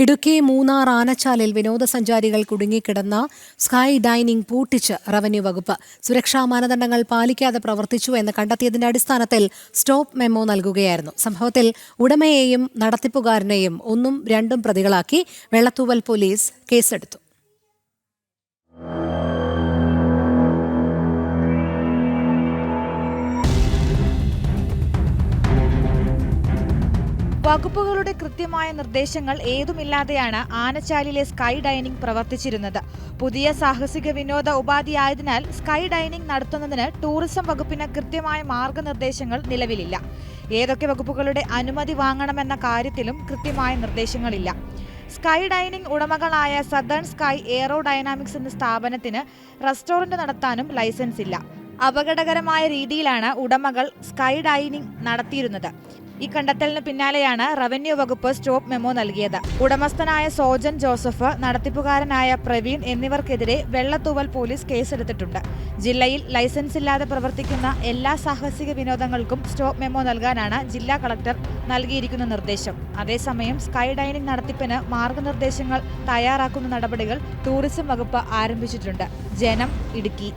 ഇടുക്കി മൂന്നാർ ആനച്ചാലിൽ വിനോദസഞ്ചാരികൾ കുടുങ്ങിക്കിടന്ന sky dining പൂട്ടിച്ച് revenue വകുപ്പ്. സുരക്ഷാ മാനദണ്ഡങ്ങൾ പാലിക്കാതെ പ്രവർത്തിച്ചു എന്ന് കണ്ടെത്തിയതിന്റെ അടിസ്ഥാനത്തിൽ സ്റ്റോപ്പ് മെമ്മോ നൽകുകയായിരുന്നു. സംഭവത്തിൽ ഉടമയെയും നടത്തിപ്പുകാരനെയും 1ഉം 2ഉം പ്രതികളാക്കി വെള്ളത്തൂവൽ പോലീസ് കേസെടുത്തു. വകുപ്പുകളുടെ കൃത്യമായ നിർദ്ദേശങ്ങൾ ഏതുമില്ലാതെയാണ് ആനച്ചാലിലെ സ്കൈ ഡൈനിംഗ് പ്രവർത്തിച്ചിരുന്നത്. പുതിയ സാഹസിക വിനോദ ഉപാധിയായതിനാൽ സ്കൈ ഡൈനിംഗ് നടത്തുന്നതിന് ടൂറിസം വകുപ്പിന് കൃത്യമായ മാർഗനിർദ്ദേശങ്ങൾ നിലവിലില്ല. ഏതൊക്കെ വകുപ്പുകളുടെ അനുമതി വാങ്ങണമെന്ന കാര്യത്തിലും കൃത്യമായ നിർദ്ദേശങ്ങളില്ല. സ്കൈ ഡൈനിംഗ് ഉടമകളായ സദേൺ സ്കൈ എയറോ ഡൈനാമിക്സ് എന്ന സ്ഥാപനത്തിന് റെസ്റ്റോറന്റ് നടത്താനും ലൈസൻസ് ഇല്ല. അപകടകരമായ രീതിയിലാണ് ഉടമകൾ സ്കൈ ഡൈനിംഗ് നടത്തിയിരുന്നത്. ഈ കണ്ടെത്തലിന് പിന്നാലെയാണ് റവന്യൂ വകുപ്പ് സ്റ്റോപ്പ് മെമ്മോ നൽകിയത്. ഉടമസ്ഥനായ സോജൻ ജോസഫ്, നടത്തിപ്പുകാരനായ പ്രവീൺ എന്നിവർക്കെതിരെ വെള്ളത്തൂവൽ പോലീസ് കേസെടുത്തിട്ടുണ്ട്. ജില്ലയിൽ ലൈസൻസ് ഇല്ലാതെ പ്രവർത്തിക്കുന്ന എല്ലാ സാഹസിക വിനോദങ്ങൾക്കും സ്റ്റോപ്പ് മെമ്മോ നൽകാനാണ് ജില്ലാ കളക്ടർ നൽകിയിരിക്കുന്ന നിർദ്ദേശം. അതേസമയം സ്കൈ ഡൈനിംഗ് നടത്തിപ്പിന് മാർഗനിർദ്ദേശങ്ങൾ തയ്യാറാക്കുന്ന നടപടികൾ ടൂറിസം വകുപ്പ് ആരംഭിച്ചിട്ടുണ്ട്. ജനം, ഇടുക്കി.